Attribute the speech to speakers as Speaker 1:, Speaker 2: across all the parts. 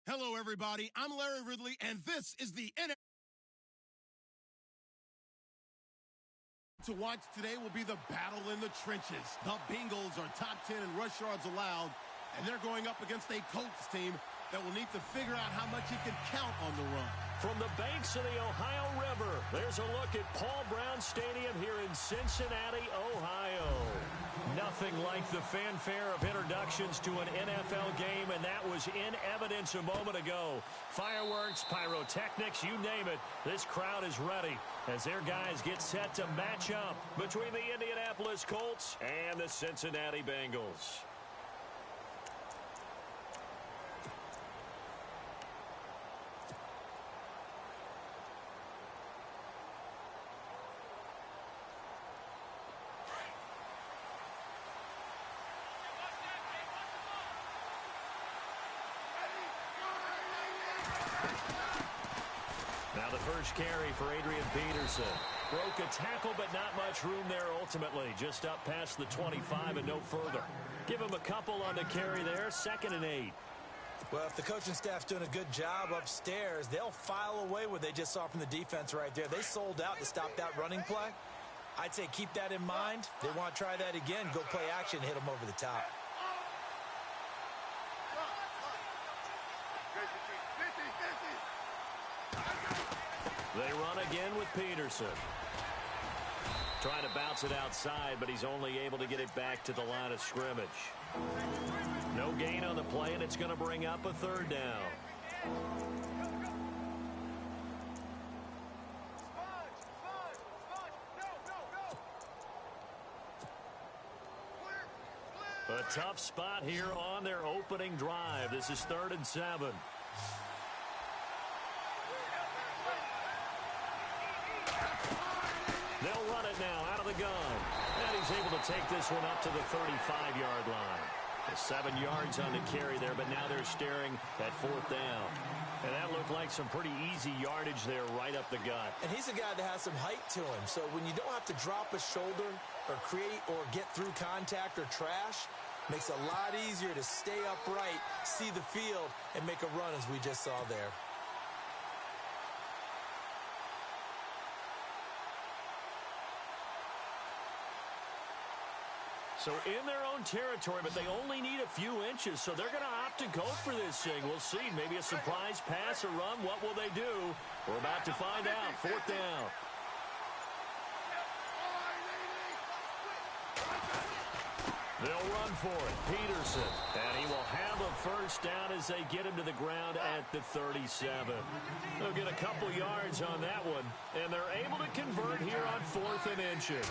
Speaker 1: Hello, everybody. I'm Larry Ridley, and this is the NFL. To watch today will be the battle in the trenches. The Bengals are top 10 in rush yards allowed, and they're going up against a Colts team that will need to figure out how much he can count on the run.
Speaker 2: From the banks of the Ohio River, there's a look at Paul Brown Stadium here in Cincinnati, Ohio. Nothing like the fanfare of introductions to an NFL game, and that was in evidence a moment ago. Fireworks, pyrotechnics, you name it, this crowd is ready as their guys get set to match up between the Indianapolis Colts and the Cincinnati Bengals. Now the first carry for Adrian Peterson. Broke a tackle, but not much room there ultimately. Just up past the 25 and no further. Give him a couple on the carry there. 2nd and 8.
Speaker 3: Well, if the coaching staff's doing a good job upstairs, they'll file away what they just saw from the defense right there. They sold out to stop that running play. I'd say keep that in mind. They want to try that again. Go play action, hit them over the top.
Speaker 2: They run again with Peterson. Trying to bounce it outside, but he's only able to get it back to the line of scrimmage. No gain on the play, and it's going to bring up a 3rd down. A tough spot here on their opening drive. This is 3rd and 7. They'll run it now out of the gun. And he's able to take this one up to the 35-yard line. 7 yards on the carry there, but now they're staring at 4th down. And that looked like some pretty easy yardage there right up the gut.
Speaker 3: And he's a guy that has some height to him. So when you don't have to drop a shoulder or create or get through contact or trash, makes it a lot easier to stay upright, see the field, and make a run as we just saw there.
Speaker 2: So in their own territory, but they only need a few inches, so they're going to opt to go for this thing. We'll see. Maybe a surprise pass or run. What will they do? We're about to find out. 4th down. They'll run for it. Peterson. And he will have a 1st down as they get him to the ground at the 37. They'll get a couple yards on that one, and they're able to convert here on 4th and inches.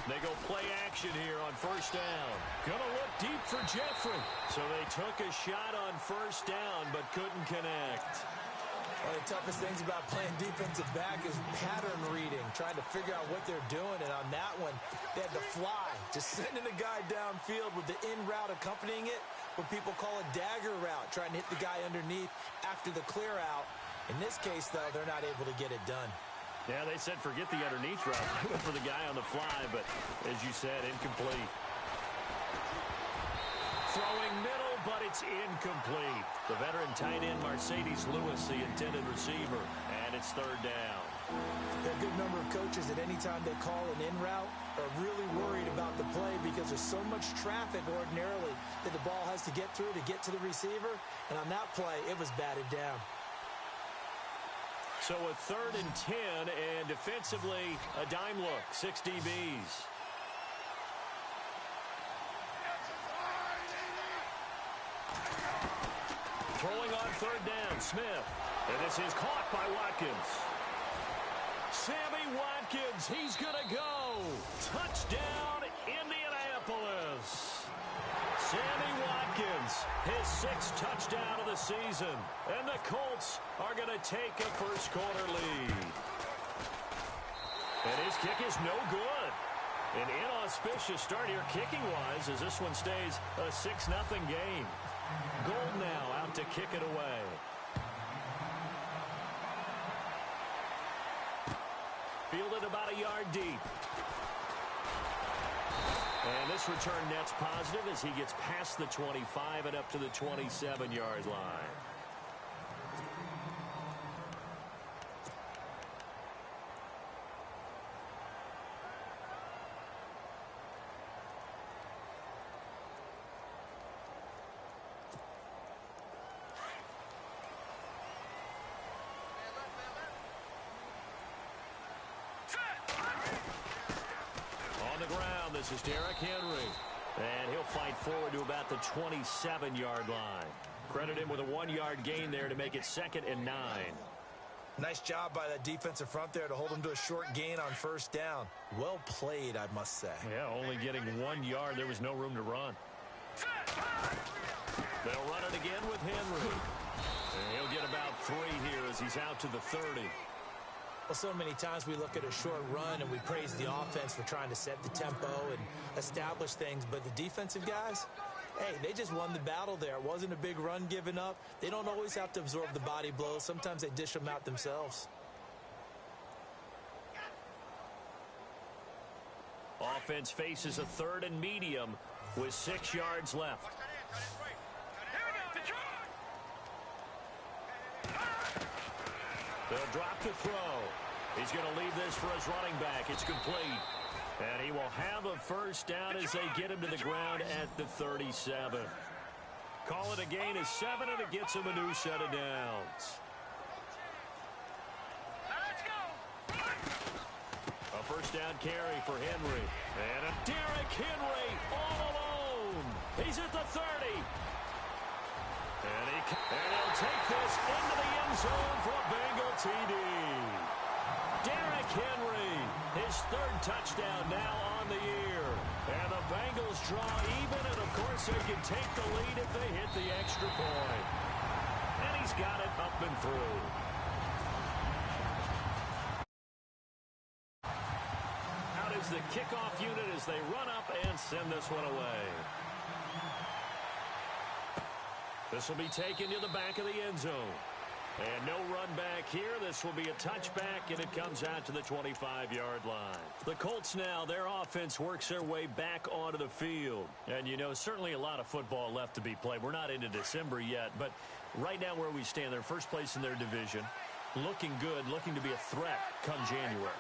Speaker 2: They go play action here on 1st down. Gonna look deep for Jeffrey. So they took a shot on 1st down, but couldn't connect.
Speaker 3: One of the toughest things about playing defensive back is pattern reading, trying to figure out what they're doing. And on that one, they had to fly, just sending a guy downfield with the in route accompanying it, what people call a dagger route, trying to hit the guy underneath after the clear out. In this case, though, they're not able to get it done.
Speaker 2: Yeah, they said forget the underneath route. They went for the guy on the fly, but as you said, incomplete. Throwing middle, but it's incomplete. The veteran tight end, Mercedes Lewis, the intended receiver, and it's 3rd down.
Speaker 3: There are a good number of coaches that any time they call an in route are really worried about the play because there's so much traffic ordinarily that the ball has to get through to get to the receiver. And on that play, it was batted down.
Speaker 2: So a 3rd and 10, and defensively, a dime look, 6 DBs. Throwing on 3rd down, Smith. And this is caught by Watkins. Sammy Watkins, he's going to go. Touchdown, Indianapolis. Sammy Watkins, his 6th touchdown of the season. And the Colts are going to take a 1st quarter lead. And his kick is no good. An inauspicious start here kicking-wise as this one stays a 6-0 game. Gold now out to kick it away. Fielded about a yard deep. And this return net's positive as he gets past the 25 and up to the 27-yard line. On the ground, this is Derrick Henry. And he'll fight forward to about the 27-yard line. Credit him with a 1-yard gain there to make it 2nd and 9.
Speaker 3: Nice job by that defensive front there to hold him to a short gain on first down. Well played, I must say.
Speaker 2: Yeah, only getting 1 yard. There was no room to run. They'll run it again with Henry. And he'll get about 3 here as he's out to the 30.
Speaker 3: Well, so many times we look at a short run and we praise the offense for trying to set the tempo and establish things. But the defensive guys, hey, they just won the battle there. It wasn't a big run given up. They don't always have to absorb the body blows. Sometimes they dish them out themselves.
Speaker 2: Offense faces a 3rd and medium with 6 yards left. They'll drop to throw. He's going to leave this for his running back. It's complete. And he will have a first down as they get him to the ground at the 37. Call it a gain of 7, and it gets him a new set of downs. A first down carry for Henry. And a Derrick Henry all alone. He's at the 30. And he'll take this into the end zone for a Bengal TD. Derrick Henry, his 3rd touchdown now on the year. And the Bengals draw even, and of course they can take the lead if they hit the extra point. And he's got it up and through. Out is the kickoff unit as they run up and send this one away. This will be taken to the back of the end zone. And no run back here. This will be a touchback, and it comes out to the 25-yard line. The Colts now, their offense works their way back onto the field. And, you know, certainly a lot of football left to be played. We're not into December yet, but right now where we stand, they're first place in their division. Looking good, looking to be a threat come January.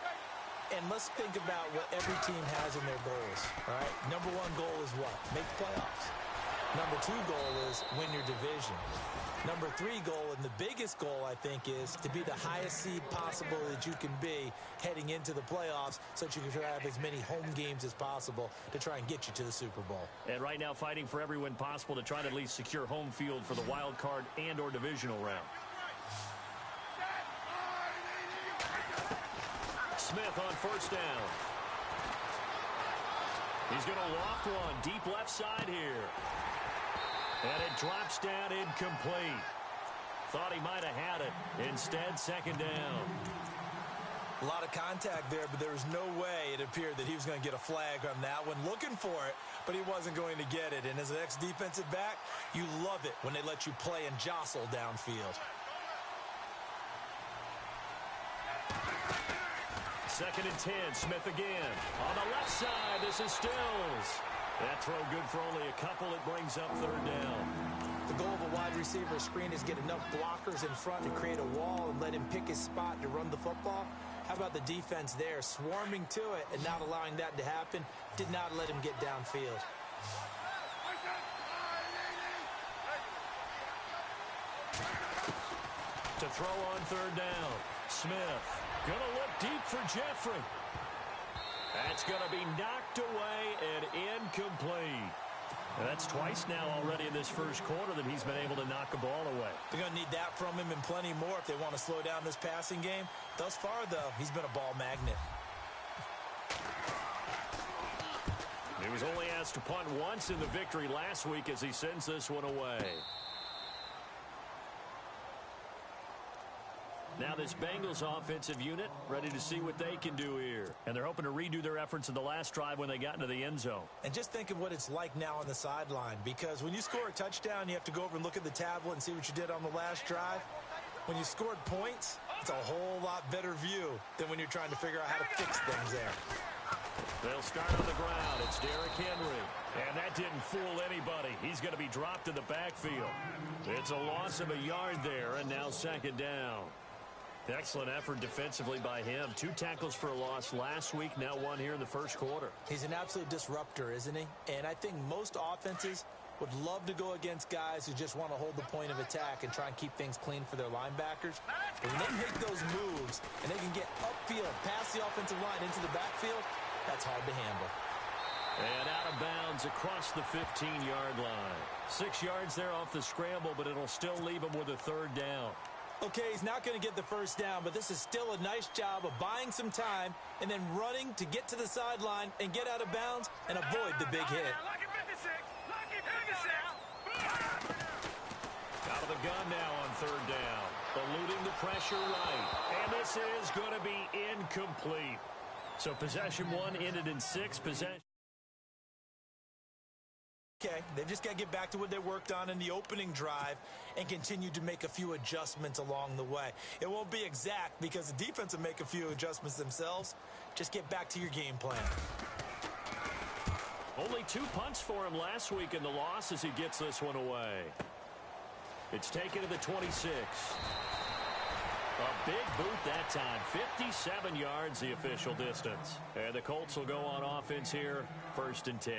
Speaker 3: And let's think about what every team has in their goals, all right? Number 1 goal is what? Make the playoffs. Number 2 goal is win your division. Number 3 goal, and the biggest goal, I think, is to be the highest seed possible that you can be heading into the playoffs so that you can have as many home games as possible to try and get you to the Super Bowl.
Speaker 2: And right now fighting for every win possible to try to at least secure home field for the wild card and or divisional round. Smith on first down. He's going to loft one deep left side here. And it drops down incomplete. Thought he might have had it. Instead, 2nd down.
Speaker 3: A lot of contact there, but there was no way it appeared that he was going to get a flag on that one. Looking for it, but he wasn't going to get it. And as an ex-defensive back, you love it when they let you play and jostle downfield.
Speaker 2: 2nd and 10. Smith again. On the left side, this is Stills. That throw good for only a couple. It brings up 3rd down.
Speaker 3: The goal of a wide receiver screen is get enough blockers in front to create a wall and let him pick his spot to run the football. How about the defense there, swarming to it and not allowing that to happen? Did not let him get downfield.
Speaker 2: To throw on 3rd down. Smith going to look deep for Jeffrey. That's going to be knocked away and incomplete. That's twice now already in this first quarter that he's been able to knock a ball away.
Speaker 3: They're going to need that from him and plenty more if they want to slow down this passing game. Thus far, though, he's been a ball magnet.
Speaker 2: He was only asked to punt once in the victory last week as he sends this one away. Now this Bengals offensive unit ready to see what they can do here. And they're hoping to redo their efforts in the last drive when they got into the end zone.
Speaker 3: And just think of what it's like now on the sideline, because when you score a touchdown, you have to go over and look at the tablet and see what you did on the last drive. When you scored points, it's a whole lot better view than when you're trying to figure out how to fix things there.
Speaker 2: They'll start on the ground. It's Derrick Henry. And that didn't fool anybody. He's going to be dropped in the backfield. It's a loss of a yard there, and now second down. Excellent effort defensively by him. 2 tackles for a loss last week, now 1 here in the first quarter.
Speaker 3: He's an absolute disruptor, isn't he? And I think most offenses would love to go against guys who just want to hold the point of attack and try and keep things clean for their linebackers. But when they make those moves and they can get upfield, past the offensive line into the backfield, that's hard to handle.
Speaker 2: And out of bounds across the 15-yard line. 6 yards there off the scramble, but it'll still leave him with a third down.
Speaker 3: Okay, he's not going to get the first down, but this is still a nice job of buying some time and then running to get to the sideline and get out of bounds and avoid the big hit.
Speaker 2: Out of the gun now on third down. Eluding the pressure right. And this is going to be incomplete. So possession 1 ended in 6. Possession.
Speaker 3: Okay, they've just got to get back to what they worked on in the opening drive and continue to make a few adjustments along the way. It won't be exact because the defense will make a few adjustments themselves. Just get back to your game plan.
Speaker 2: Only 2 punts for him last week in the loss as he gets this one away. It's taken to the 26. A big boot that time. 57 yards the official distance. And the Colts will go on offense here, 1st and 10.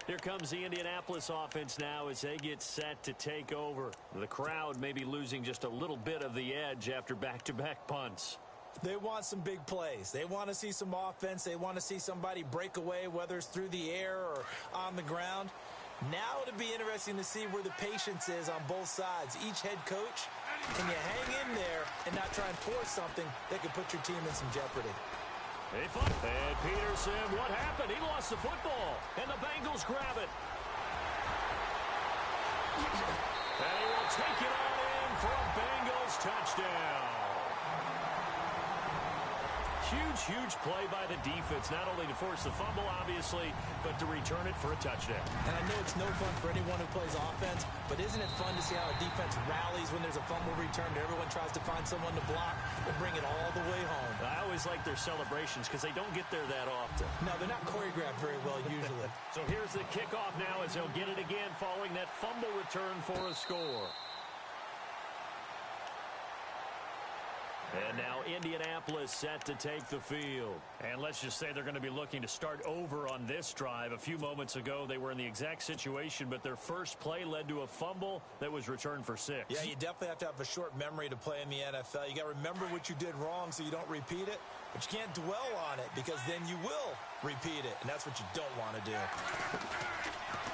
Speaker 2: Here comes the Indianapolis offense now as they get set to take over. The crowd may be losing just a little bit of the edge after back-to-back punts.
Speaker 3: They want some big plays. They want to see some offense. They want to see somebody break away, whether it's through the air or on the ground. Now it'll be interesting to see where the patience is on both sides. Each head coach, can you hang in there and not try and force something that could put your team in some jeopardy?
Speaker 2: And Peterson, what happened? He lost the football, and the Bengals grab it. And he will take it on in for a Bengals touchdown. Huge play by the defense, not only to force the fumble, obviously, but to return it for a touchdown.
Speaker 3: And I know it's no fun for anyone who plays offense, but isn't it fun to see how a defense rallies when there's a fumble return? Everyone tries to find someone to block and bring it all the way home.
Speaker 2: I always like their celebrations because they don't get there that often.
Speaker 3: No, they're not choreographed very well usually.
Speaker 2: So here's the kickoff now as they'll get it again following that fumble return for a score. And now Indianapolis set to take the field. And let's just say they're going to be looking to start over on this drive. A few moments ago, they were in the exact situation, but their first play led to a fumble that was returned for 6.
Speaker 3: Yeah, you definitely have to have a short memory to play in the NFL. You got to remember what you did wrong so you don't repeat it, but you can't dwell on it because then you will repeat it, and that's what you don't want to do.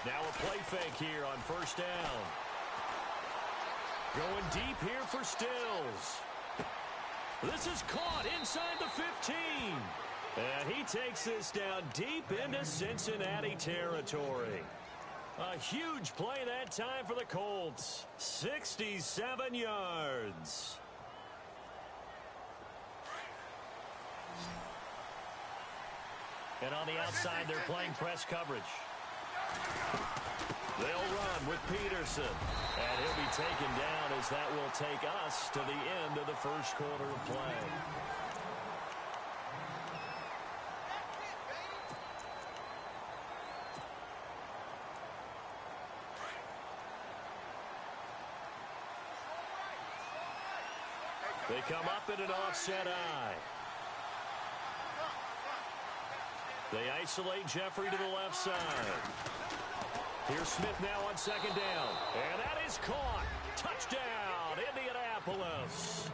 Speaker 2: Now a play fake here on first down. Going deep here for Stills. This is caught inside the 15. And he takes this down deep into Cincinnati territory. A huge play that time for the Colts. 67 yards. And on the outside, they're playing press coverage. They'll run with Peterson. And he'll be taken down as that will take us to the end of the first quarter of play. They come up in an offset eye. They isolate Jeffrey to the left side. Here's Smith now on second down. And that is caught. Touchdown, Indianapolis.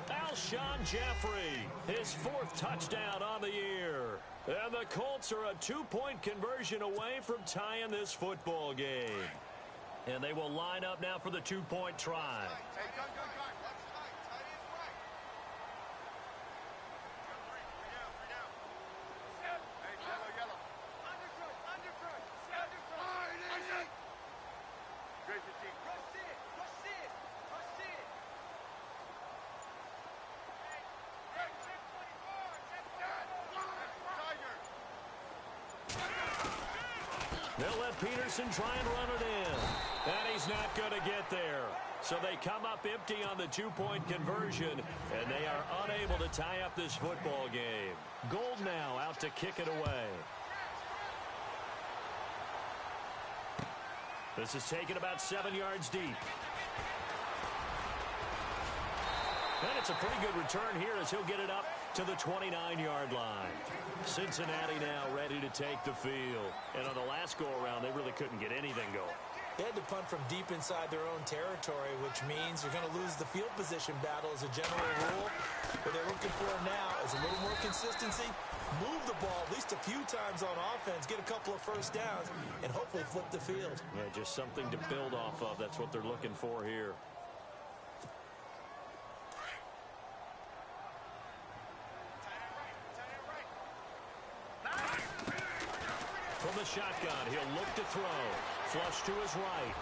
Speaker 2: Alshon Jeffrey, his 4th touchdown on the year. And the Colts are a 2-point conversion away from tying this football game. And they will line up now for the 2-point try. They'll let Peterson try and run it in. And he's not going to get there. So they come up empty on the two-point conversion, and they are unable to tie up this football game. Gold now out to kick it away. This is taken about 7 yards deep. And it's a pretty good return here as he'll get it up to the 29-yard line. Cincinnati now ready to take the field. And on the last go-around, they really couldn't get anything going.
Speaker 3: They had to punt from deep inside their own territory, which means you're going to lose the field position battle as a general rule. What they're looking for now is a little more consistency, move the ball at least a few times on offense, get a couple of first downs, and hopefully flip the field.
Speaker 2: Yeah, just something to build off of. That's what they're looking for here. From the shotgun, he'll look to throw. Flush to his right.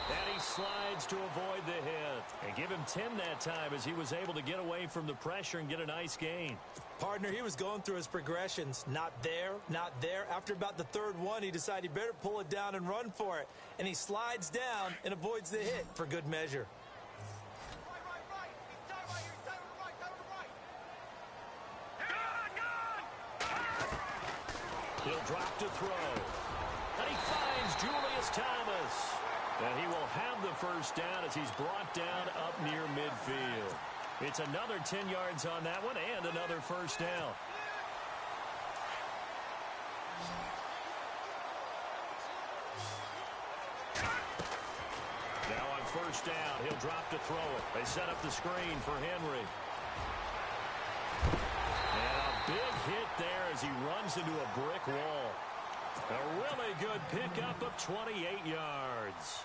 Speaker 2: And he slides to avoid the hit. And give him 10 that time as he was able to get away from the pressure and get a nice gain.
Speaker 3: Partner, he was going through his progressions. Not there, not there. After about the third one, he decided he better pull it down and run for it. And he slides down and avoids the hit for good measure.
Speaker 2: He'll drop to throw. And he finds Julius Thomas. And he will have the first down as he's brought down up near midfield. It's another 10 yards on that one and another first down. Now on first down, he'll drop to throw it. They set up the screen for Henry. And a big hit there as he runs into a brick wall. A really good pickup of 28 yards.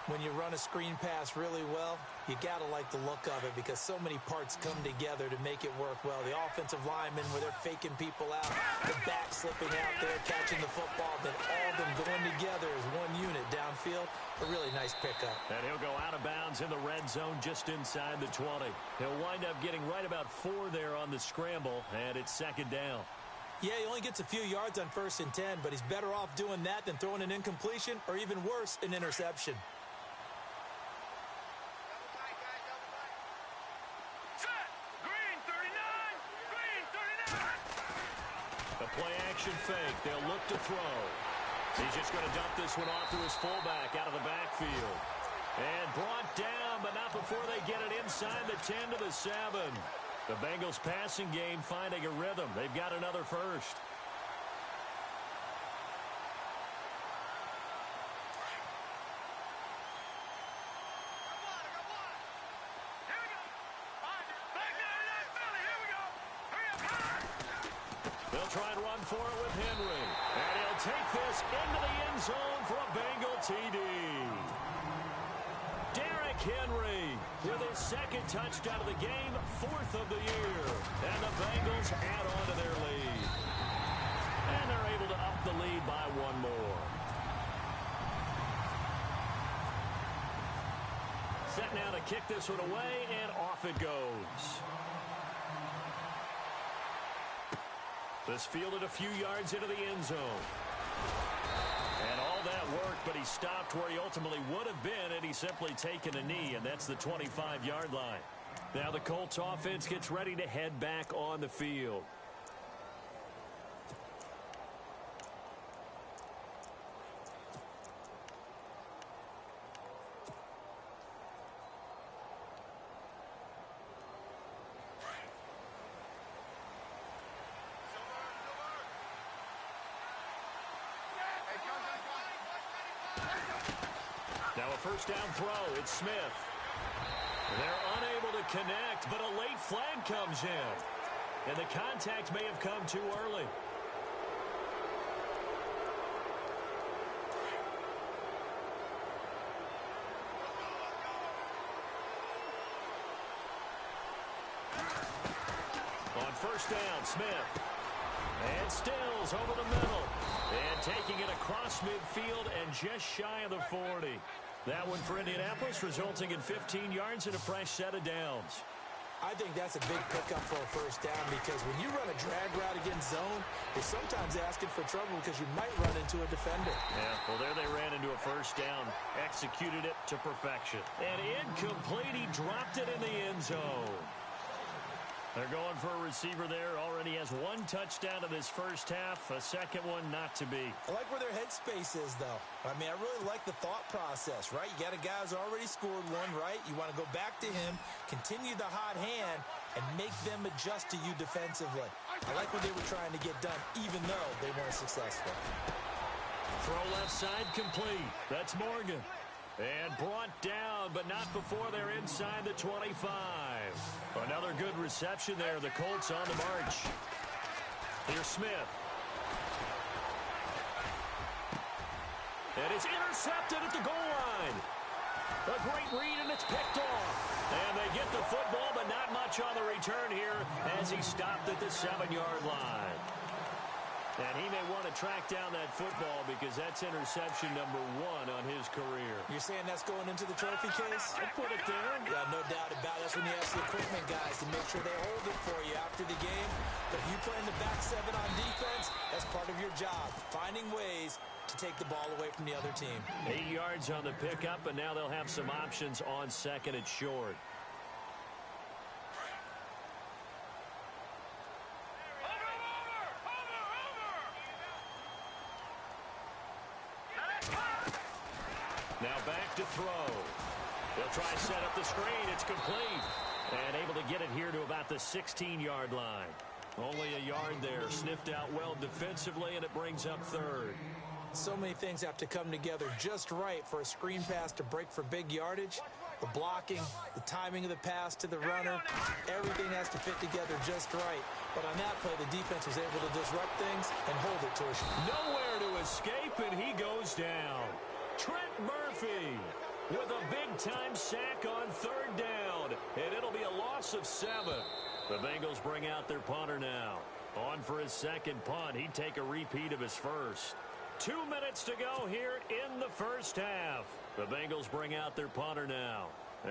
Speaker 3: When you run a screen pass really well, you got to like the look of it because so many parts come together to make it work well. The offensive linemen where they're faking people out, the back slipping out there, catching the football, then all of them going together as one unit downfield. A really nice pickup.
Speaker 2: And he'll go out of bounds in the red zone just inside the 20. He'll wind up getting right about 4 there on the scramble, and it's second down.
Speaker 3: Yeah, he only gets a few yards on 1st and 10, but he's better off doing that than throwing an incompletion or even worse, an interception.
Speaker 2: The play-action fake. They'll look to throw. He's just going to dump this one off to his fullback out of the backfield. And brought down, but not before they get it inside the 10 to the 7. The Bengals passing game finding a rhythm. They've got another first. They'll try and run for it with Henry. And he'll take this into the end zone for a Bengal TD. Derrick Henry with his second touchdown of the game, 4th of the year. And the Bengals add on to their lead. And they're able to up the lead by 1 more. Set now to kick this one away, and off it goes. This fielded a few yards into the end zone. And all that worked, but he stopped where he ultimately would have been had he simply taken a knee, and that's the 25-yard line. Now the Colts offense gets ready to head back on the field. Now a first down throw. It's Smith. They're unable to connect, but a late flag comes in. And the contact may have come too early. On first down, Smith. And Stills over the middle. And taking it across midfield and just shy of the 40. That one for Indianapolis, resulting in 15 yards and a fresh set of downs.
Speaker 3: I think that's a big pickup for a first down because when you run a drag route against zone, you're sometimes asking for trouble because you might run into a defender.
Speaker 2: Yeah, well, there they ran into a first down, executed it to perfection. And incomplete, he dropped it in the end zone. They're going for a receiver there. Already has one touchdown in this first half. A second one not to be.
Speaker 3: I like where their headspace is, though. I mean, I really like the thought process, right? You got a guy who's already scored one, right? You want to go back to him, continue the hot hand, and make them adjust to you defensively. I like what they were trying to get done, even though they weren't successful.
Speaker 2: Throw left side complete. That's Morgan. And brought down, but not before they're inside the 25. Another good reception there. The Colts on the march. Here's Smith. And it's intercepted at the goal line. A great read, and it's picked off. And they get the football, but not much on the return here as he stopped at the 7-yard line. And he may want to track down that football because that's interception number 1 on his career.
Speaker 3: You're saying that's going into the trophy case?
Speaker 2: I put it there.
Speaker 3: Yeah, no doubt about it. That's when you ask the equipment guys to make sure they hold it for you after the game. But if you play in the back 7 on defense, that's part of your job, finding ways to take the ball away from the other team.
Speaker 2: 8 yards on the pickup, and now they'll have some options on second and short. Now back to throw. They'll try to set up the screen. It's complete. And able to get it here to about the 16-yard line. Only a yard there. Sniffed out well defensively, and it brings up third.
Speaker 3: So many things have to come together just right for a screen pass to break for big yardage. The blocking, the timing of the pass to the runner, everything has to fit together just right. But on that play, the defense was able to disrupt things and hold it to a shot.
Speaker 2: Nowhere to escape, and he goes down. Trent Murphy with a big-time sack on third down, and it'll be a loss of 7. The Bengals bring out their punter now. On for his second punt. He'd take a repeat of his first. 2 minutes to go here in the first half. The Bengals bring out their punter now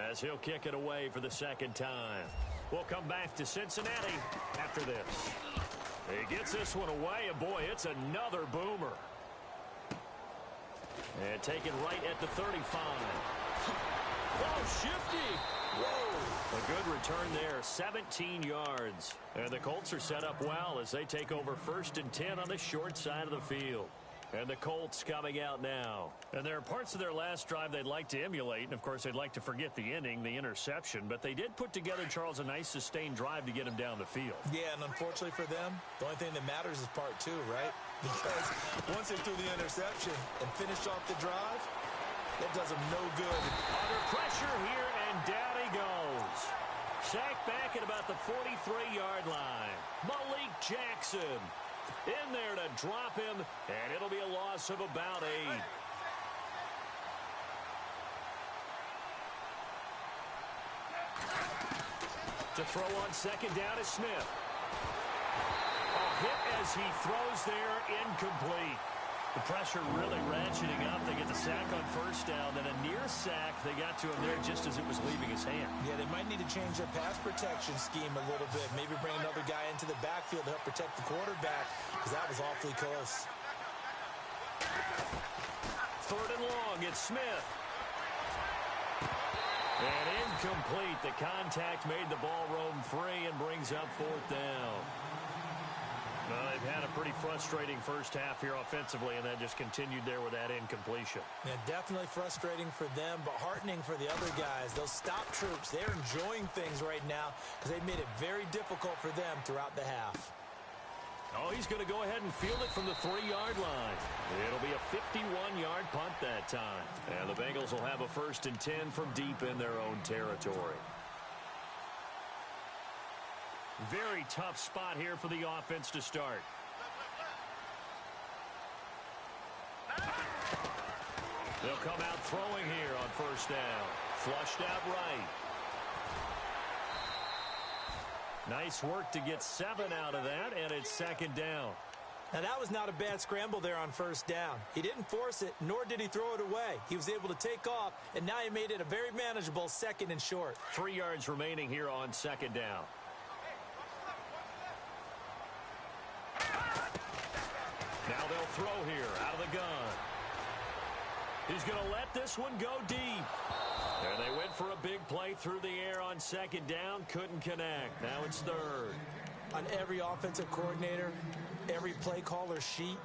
Speaker 2: as he'll kick it away for the second time. We'll come back to Cincinnati after this. He gets this one away, and boy, it's another boomer. And taken right at the 35. Oh, shifty. Whoa. A good return there, 17 yards. And the Colts are set up well as they take over 1st and 10 on the short side of the field. And the Colts coming out now. And there are parts of their last drive they'd like to emulate. And, of course, they'd like to forget the inning, the interception. But they did put together, Charles, a nice sustained drive to get him down the field.
Speaker 3: Yeah, and unfortunately for them, the only thing that matters is part 2, right? Because once they threw the interception and finished off the drive, that does them no good.
Speaker 2: Under pressure here, and down he goes. Sacked back at about the 43-yard line. Malik Jackson in there to drop him, and it'll be a loss of about 8. To throw on second down is Smith. A hit as he throws there, incomplete. The pressure really ratcheting up. They get the sack on first down, then a near sack. They got to him there just as it was leaving his hand.
Speaker 3: Yeah, they might need to change their pass protection scheme a little bit. Maybe bring another guy into the backfield to help protect the quarterback, because that was awfully close.
Speaker 2: Third and long, it's Smith. And incomplete. The contact made the ball roam free and brings up 4th down. Well, they've had a pretty frustrating first half here offensively, and then just continued there with that incompletion.
Speaker 3: Yeah, definitely frustrating for them, but heartening for the other guys. Those stop troops, they're enjoying things right now because they've made it very difficult for them throughout the half.
Speaker 2: Oh, he's going to go ahead and field it from the 3-yard line. It'll be a 51-yard punt that time. And the Bengals will have a 1st and 10 from deep in their own territory. Very tough spot here for the offense to start. They'll come out throwing here on first down. Flushed out right. Nice work to get 7 out of that, and it's second down.
Speaker 3: Now, that was not a bad scramble there on first down. He didn't force it, nor did he throw it away. He was able to take off, and now he made it a very manageable 2nd and short.
Speaker 2: 3 yards remaining here on 2nd down. Now they'll throw here out of the gun. He's going to let this one go deep. And they went for a big play through the air on 2nd down. Couldn't connect. Now it's 3rd.
Speaker 3: On every offensive coordinator, every play caller sheet,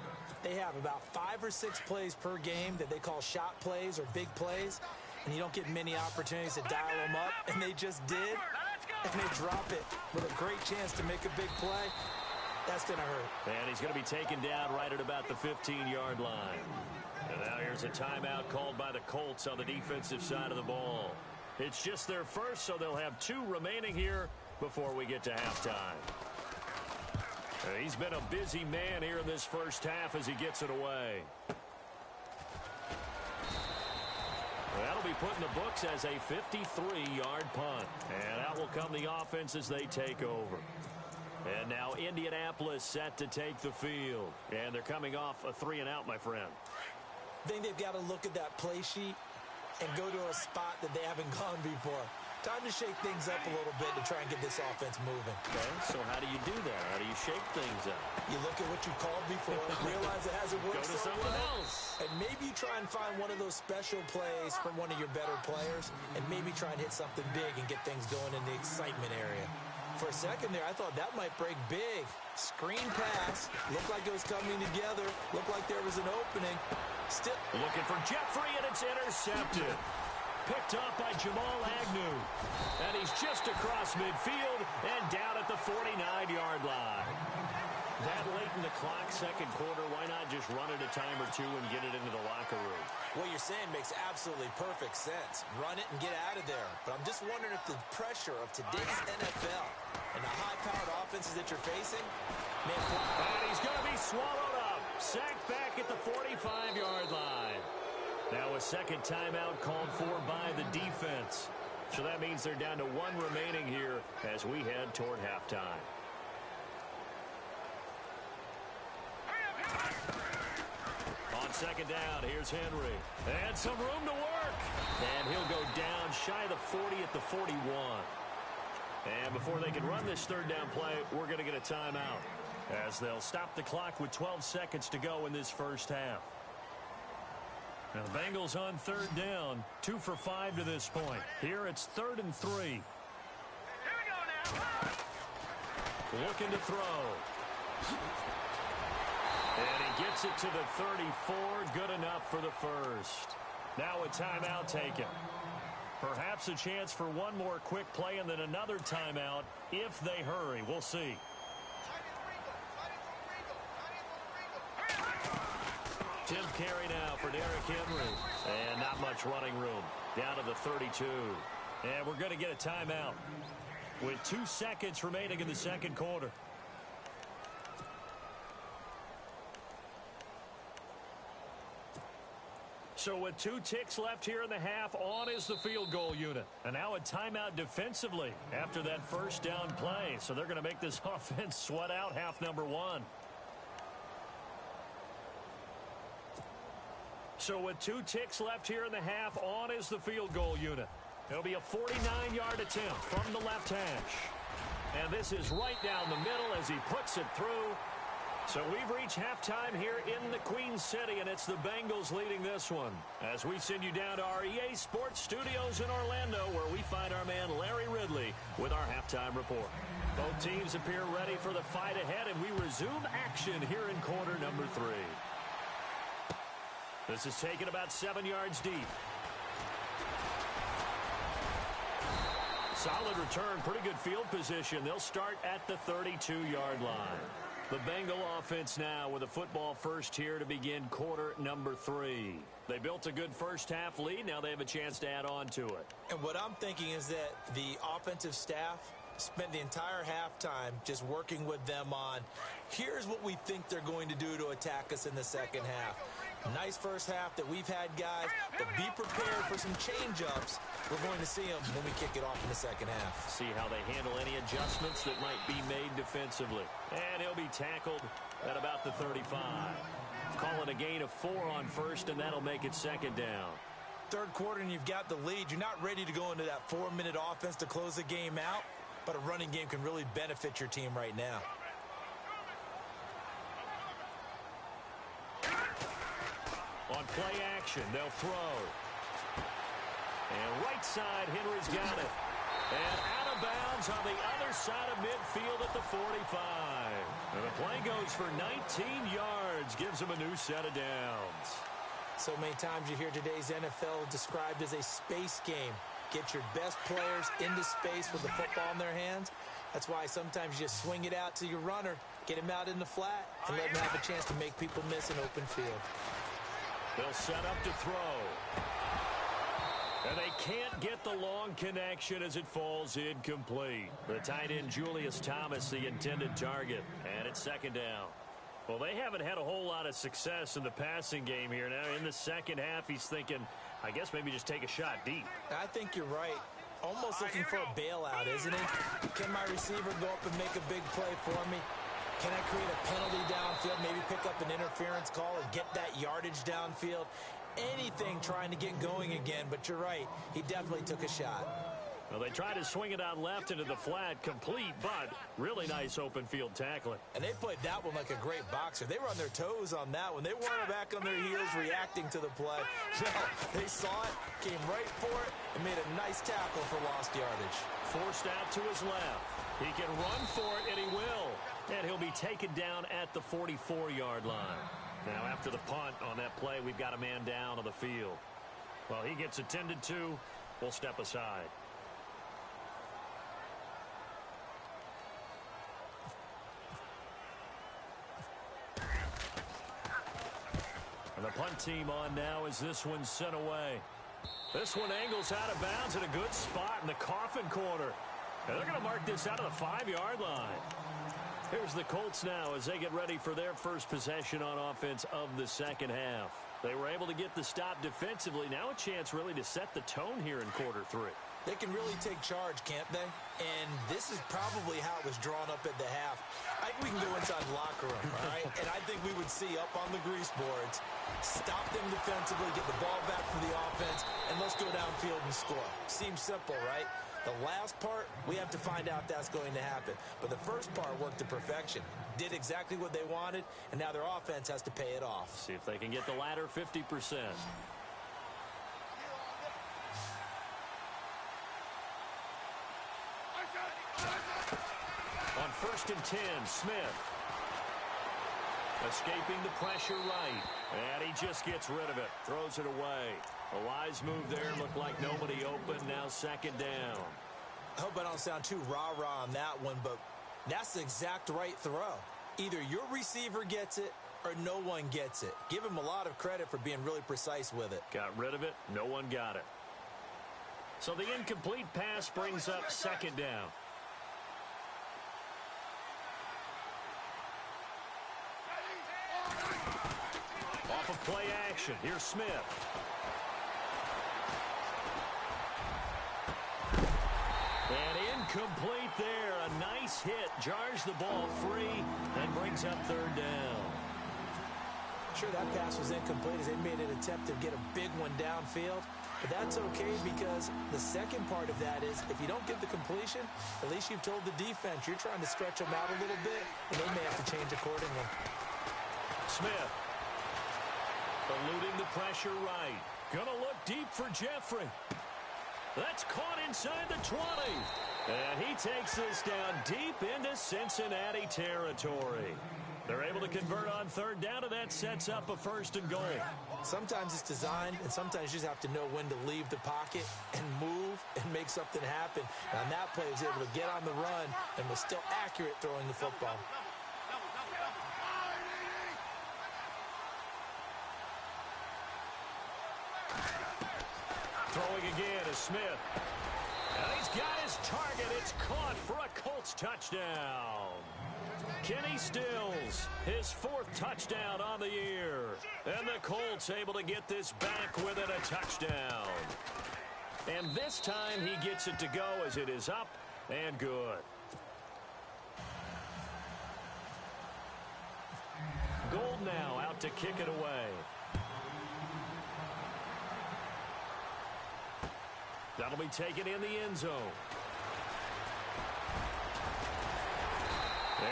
Speaker 3: they have about 5 or 6 plays per game that they call shot plays or big plays, and you don't get many opportunities to dial them up, and they just did, and they drop it with a great chance to make a big play. That's going to hurt.
Speaker 2: And he's going to be taken down right at about the 15-yard line. And now here's a timeout called by the Colts on the defensive side of the ball. It's just their first, so they'll have 2 remaining here before we get to halftime. He's been a busy man here in this first half as he gets it away. That'll be put in the books as a 53-yard punt. And out will come the offense as they take over. And now Indianapolis set to take the field. And they're coming off a 3-and-out, my friend.
Speaker 3: I think they've got to look at that play sheet and go to a spot that they haven't gone before. Time to shake things up a little bit to try and get this offense moving.
Speaker 2: Okay, so how do you do that? How do you shake things up?
Speaker 3: You look at what you called before, realize it hasn't worked
Speaker 2: Go to
Speaker 3: so
Speaker 2: something
Speaker 3: well,
Speaker 2: else.
Speaker 3: and maybe you try and find one of those special plays from one of your better players, and maybe try and hit something big and get things going in the excitement area. For a second there, I thought that might break big. Screen pass, looked like it was coming together, looked like there was an opening. Still
Speaker 2: looking for Jeffrey, and it's intercepted. Picked up by Jamal Agnew. And he's just across midfield and down at the 49-yard line. That late in the clock, 2nd quarter, why not just run it a time or 2 and get it into the locker room?
Speaker 3: What you're saying makes absolutely perfect sense. Run it and get out of there. But I'm just wondering if the pressure of today's NFL and the high-powered offenses that you're facing, man,
Speaker 2: and he's going to be swallowed up. Sacked back at the 45-yard line. Now a second timeout called for by the defense. So that means they're down to 1 remaining here as we head toward halftime. On 2nd down, here's Henry. And some room to work. And he'll go down shy of the 40 at the 41. And before they can run this 3rd down play, we're going to get a timeout, as they'll stop the clock with 12 seconds to go in this first half. Now the Bengals on 3rd down, 2 for 5 to this point. Here it's 3rd and 3.
Speaker 4: Here we go now.
Speaker 2: Looking to throw. And he gets it to the 34. Good enough for the first. Now a timeout taken. Perhaps a chance for one more quick play and then another timeout if they hurry. We'll see. Tim carry now for Derrick Henry. And not much running room. Down to the 32. And we're going to get a timeout with 2 seconds remaining in the 2nd quarter. So with 2 ticks left here in the half, on is the field goal unit. And now a timeout defensively after that first down play. So they're going to make this offense sweat out half number 1. So with 2 ticks left here in the half, on is the field goal unit. It'll be a 49-yard attempt from the left hash. And this is right down the middle as he puts it through. So we've reached halftime here in the Queen City, and it's the Bengals leading this one. As we send you down to our EA Sports Studios in Orlando, where we find our man Larry Ridley with our halftime report. Both teams appear ready for the fight ahead, and we resume action here in quarter number 3. This is taken about 7 yards deep. Solid return, pretty good field position. They'll start at the 32-yard line. The Bengal offense now with a football first here to begin quarter number 3. They built a good first half lead. Now they have a chance to add on to it.
Speaker 3: And what I'm thinking is that the offensive staff spent the entire halftime just working with them on, here's what we think they're going to do to attack us in the second half. Nice first half that we've had, guys, but be prepared for some change-ups. We're going to see them when we kick it off in the second half.
Speaker 2: See how they handle any adjustments that might be made defensively. And he'll be tackled at about the 35. Call it a gain of 4 on first, and that'll make it second down.
Speaker 3: Third quarter, and you've got the lead. You're not ready to go into that 4-minute offense to close the game out, but a running game can really benefit your team right now.
Speaker 2: On play action, they'll throw. And right side, Henry's got it. And out of bounds on the other side of midfield at the 45. And the play goes for 19 yards, gives him a new set of downs.
Speaker 3: So many times you hear today's NFL described as a space game. Get your best players into space with the football in their hands. That's why sometimes you just swing it out to your runner, get him out in the flat, and let him have a chance to make people miss an open field.
Speaker 2: They'll set up to throw. And they can't get the long connection as it falls incomplete. The tight end, Julius Thomas, the intended target. And it's second down. Well, they haven't had a whole lot of success in the passing game here. Now, in the second half, he's thinking, I guess maybe just take a shot deep.
Speaker 3: I think you're right. Almost looking for a bailout, isn't he? Can my receiver go up and make a big play for me? Can I create a penalty downfield, maybe pick up an interference call and get that yardage downfield? Anything trying to get going again, but you're right. He definitely took a shot.
Speaker 2: Well, they tried to swing it out left into the flat, complete, but really nice open field tackling.
Speaker 3: And they played that one like a great boxer. They were on their toes on that one. They weren't back on their heels reacting to the play. No, they saw it, came right for it, and made a nice tackle for lost yardage.
Speaker 2: Forced out to his left. He can run for it, and he will. And he'll be taken down at the 44-yard line. Now, after the punt on that play, we've got a man down on the field. Well, he gets attended to. We'll step aside. And the punt team on now as this one's sent away. This one angles out of bounds at a good spot in the coffin corner. And they're going to mark this out of the 5-yard line. Here's the Colts now as they get ready for their first possession on offense of the second half. They were able to get the stop defensively. Now a chance really to set the tone here in quarter 3.
Speaker 3: They can really take charge, can't they? And this is probably how it was drawn up at the half. I think we can go inside the locker room, all right? And I think we would see up on the grease boards, stop them defensively, get the ball back for the offense, and let's go downfield and score. Seems simple, right? The last part, we have to find out that's going to happen. But the first part worked to perfection. Did exactly what they wanted, and now their offense has to pay it off.
Speaker 2: See if they can get the latter 50%. On 1st and 10, Smith. Escaping the pressure right. And he just gets rid of it. Throws it away. A wise move there. Looked like nobody open. Now second down.
Speaker 3: I hope I don't sound too rah-rah on that one, but that's the exact right throw. Either your receiver gets it or no one gets it. Give him a lot of credit for being really precise with it.
Speaker 2: Got rid of it. No one got it. So the incomplete pass brings up second down. Off of play action. Here's Smith. And incomplete there. A nice hit. Jars the ball free and brings up third down.
Speaker 3: Sure, that pass was incomplete as they made an attempt to get a big one downfield. But that's okay because the second part of that is if you don't get the completion, at least you've told the defense you're trying to stretch them out a little bit, and they may have to change accordingly.
Speaker 2: Smith. Eluding the pressure right. Gonna look deep for Jeffrey. That's caught inside the 20. And he takes this down deep into Cincinnati territory. They're able to convert on third down, and that sets up a 1st and goal.
Speaker 3: Sometimes it's designed, and sometimes you just have to know when to leave the pocket and move and make something happen. And on that play, he was able to get on the run and was still accurate throwing the football.
Speaker 2: Throwing again is Smith. And he's got his target. It's caught for a Colts touchdown. Kenny Stills Bengals. His 4th touchdown on the year. And the Colts able to get this back within a touchdown. And this time he gets it to go as it is up and good. Gold now out to kick it away. That'll be taken in the end zone.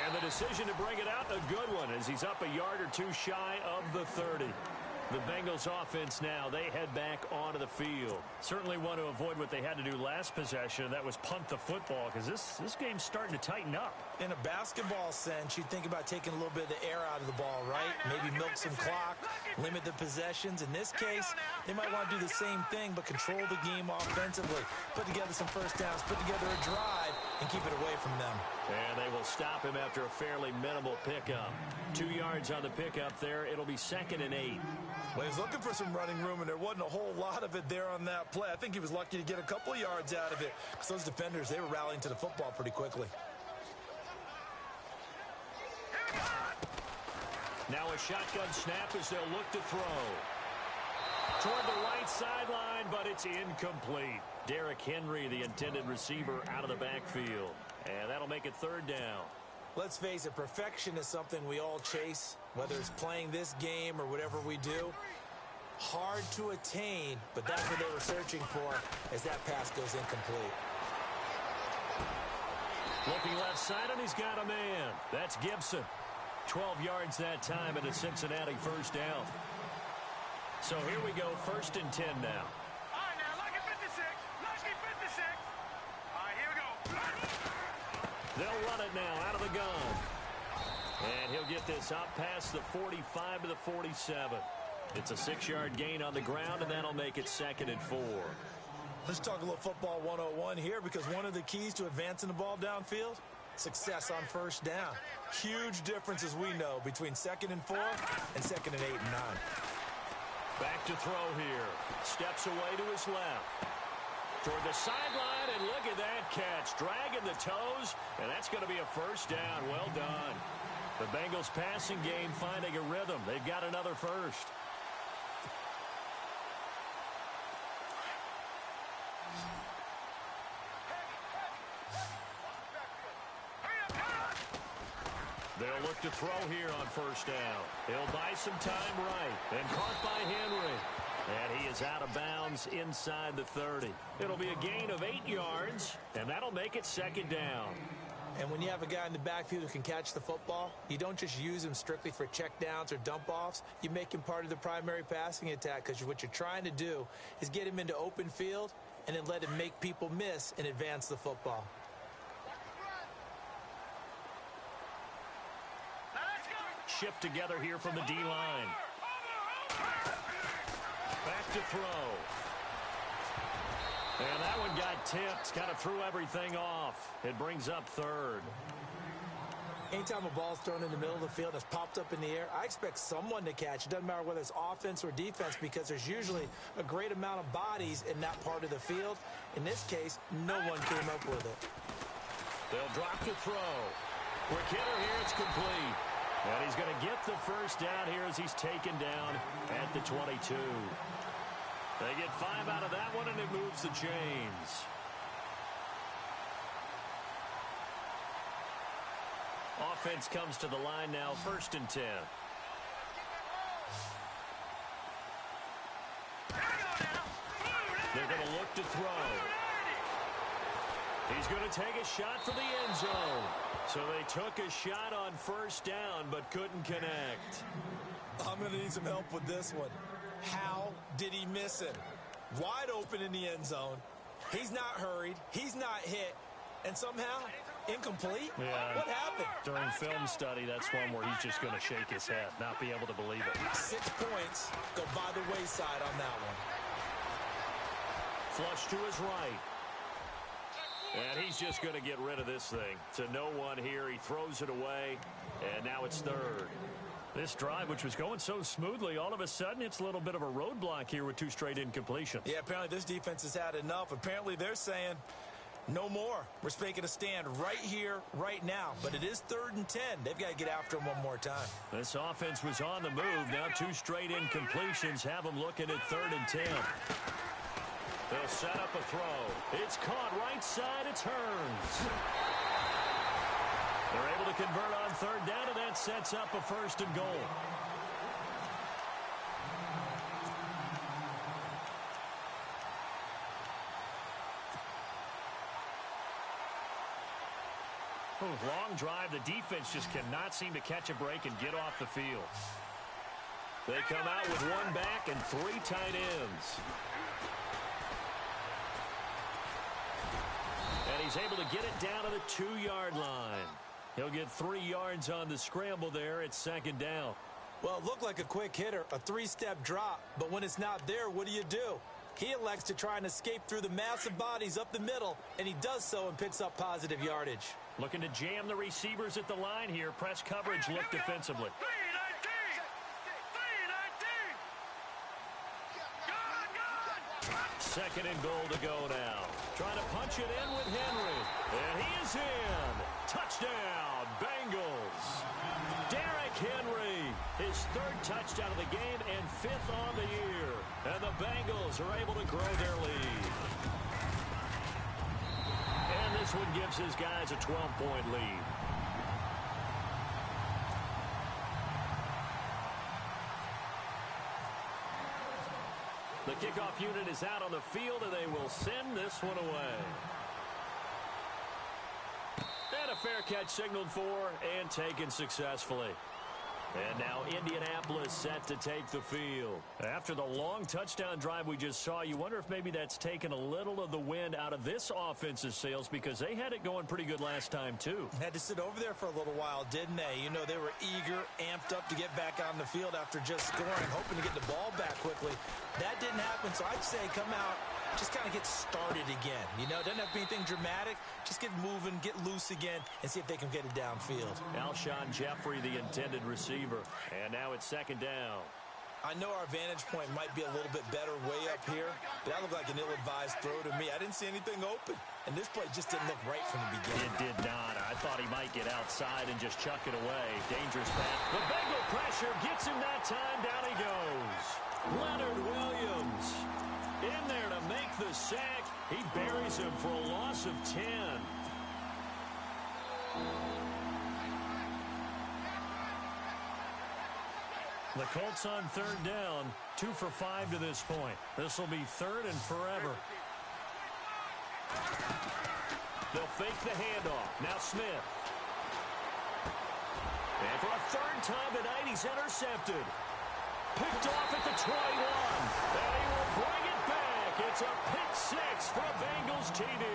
Speaker 2: And the decision to bring it out, a good one, as he's up a yard or two shy of the 30. The Bengals offense now, they head back onto the field. Certainly want to avoid what they had to do last possession. That was punt the football, because this game's starting to tighten up.
Speaker 3: In a basketball sense, you think about taking a little bit of the air out of the ball, right? Maybe milk some clock, limit the possessions. In this case, they might want to do the same thing, but control the game offensively. Put together some first downs, put together a drive, and keep it away from them.
Speaker 2: And they will stop him after a fairly minimal pickup. 2 yards on the pickup there. It'll be 2nd and 8.
Speaker 3: Well, he was looking for some running room, and there wasn't a whole lot of it there on that play. I think he was lucky to get a couple of yards out of it, because those defenders, they were rallying to the football pretty quickly.
Speaker 2: Now a shotgun snap as they'll look to throw. Toward the right sideline, but it's incomplete. Derrick Henry, the intended receiver, out of the backfield. And that'll make it 3rd down.
Speaker 3: Let's face it, perfection is something we all chase, whether it's playing this game or whatever we do. Hard to attain, but that's what they were searching for as that pass goes incomplete.
Speaker 2: Looking left side, and he's got a man. That's Gibson. 12 yards that time, and a Cincinnati 1st down. So here we go, 1st and 10 now.
Speaker 4: All right, now, lucky 56. Lucky 56. All right, here we go.
Speaker 2: They'll run it now out of the gun. And he'll get this up past the 45 to the 47. It's a 6-yard gain on the ground, and that'll make it 2nd and 4.
Speaker 3: Let's talk a little football 101 here, because one of the keys to advancing the ball downfield, success on 1st down. Huge difference, as we know, between 2nd and 4 and 2nd and 8 and 9.
Speaker 2: Back to throw here. Steps away to his left. Toward the sideline, and look at that catch. Dragging the toes, and that's going to be a 1st down. Well done. The Bengals passing game finding a rhythm. They've got another 1st. They'll look to throw here on 1st down. He'll buy some time right. And caught by Henry. And he is out of bounds inside the 30. It'll be a gain of 8 yards, and that'll make it 2nd down.
Speaker 3: And when you have a guy in the backfield who can catch the football, you don't just use him strictly for checkdowns or dump-offs. You make him part of the primary passing attack, because what you're trying to do is get him into open field and then let him make people miss and advance the football.
Speaker 2: Shift together here from the D-line. Back to throw. And that one got tipped. Kind of threw everything off. It brings up 3rd.
Speaker 3: Anytime a ball's thrown in the middle of the field and it's popped up in the air, I expect someone to catch. It doesn't matter whether it's offense or defense, because there's usually a great amount of bodies in that part of the field. In this case, no one came up with it.
Speaker 2: They'll drop to throw. Quick hitter here. It's complete. And he's going to get the 1st down here as he's taken down at the 22. They get 5 out of that one, and it moves the chains. Offense comes to the line now, 1st and 10. They're going to look to throw. He's going to take a shot for the end zone. So they took a shot on 1st down, but couldn't connect.
Speaker 3: I'm going to need some help with this one. How did he miss him? Wide open in the end zone. He's not hurried. He's not hit. And somehow, incomplete?
Speaker 2: Yeah.
Speaker 3: What happened?
Speaker 2: During film study, that's one where he's just going to shake his head, not be able to believe it.
Speaker 3: 6 points go by the wayside on that one.
Speaker 2: Flush to his right. And he's just going to get rid of this thing. To no one here. He throws it away, and now it's 3rd. This drive, which was going so smoothly, all of a sudden it's a little bit of a roadblock here with 2 straight incompletions.
Speaker 3: Yeah, apparently this defense has had enough. Apparently they're saying, No more. We're making a stand right here, right now. But it is 3rd and 10. They've got to get after him one more time.
Speaker 2: This offense was on the move. Now 2 straight incompletions have them looking at 3rd and 10. They'll set up a throw. It's caught right side. It turns. They're able to convert on 3rd down, and that sets up a 1st and goal. Long drive. The defense just cannot seem to catch a break and get off the field. They come out with 1 back and 3 tight ends. And he's able to get it down to the 2-yard line. He'll get 3 yards on the scramble there. It's 2nd down.
Speaker 3: Well, it looked like a quick hitter, a 3-step drop. But when it's not there, what do? He elects to try and escape through the massive bodies up the middle, and he does so and picks up positive yardage.
Speaker 2: Looking to jam the receivers at the line here. Press coverage look defensively.
Speaker 4: 3-19! 3-19!
Speaker 2: 2nd and goal to go now. Trying to punch it in with Henry. And he is in. Touchdown, Bengals. Derrick Henry, his 3rd touchdown of the game and 5th on the year. And the Bengals are able to grow their lead. And this one gives his guys a 12-point lead. The kickoff unit is out on the field, and they will send this one away. And a fair catch signaled for and taken successfully. And now Indianapolis set to take the field. After the long touchdown drive we just saw, you wonder if maybe that's taken a little of the wind out of this offense's sails, because they had it going pretty good last time too.
Speaker 3: Had to sit over there for a little while, didn't they? You know, they were eager, amped up to get back on the field after just scoring, hoping to get the ball back quickly. That didn't happen, so I'd say come out, just kind of get started again. You know, doesn't have to be anything dramatic. Just get moving, get loose again, and see if they can get it downfield.
Speaker 2: Alshon Jeffrey, the intended receiver. And now it's 2nd down.
Speaker 3: I know our vantage point might be a little bit better way up here, but that looked like an ill-advised throw to me. I didn't see anything open, and this play just didn't look right from the beginning.
Speaker 2: It did not. I thought he might get outside and just chuck it away. Dangerous pass. The Bengal pressure gets him that time. Down he goes. Leonard Williams in there to make the sack. He buries him for a loss of 10. The Colts on 3rd down, 2 for 5 to this point. This will be 3rd and forever. They'll fake the handoff. Now Smith. And for a 3rd time tonight, he's intercepted. Picked off at the 21. And he will bring it back. It's a pick 6 for a Bengals TD.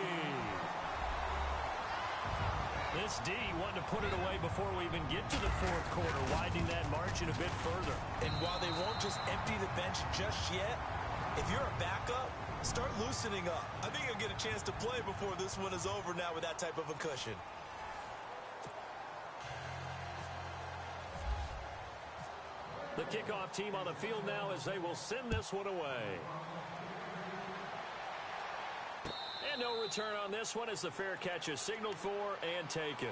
Speaker 2: This D wanted to put it away before we even get to the 4th quarter, widening that margin a bit further.
Speaker 3: And while they won't just empty the bench just yet, if you're a backup, start loosening up. I think you'll get a chance to play before this one is over now with that type of a cushion.
Speaker 2: The kickoff team on the field now as they will send this one away. And no return on this one as the fair catch is signaled for and taken.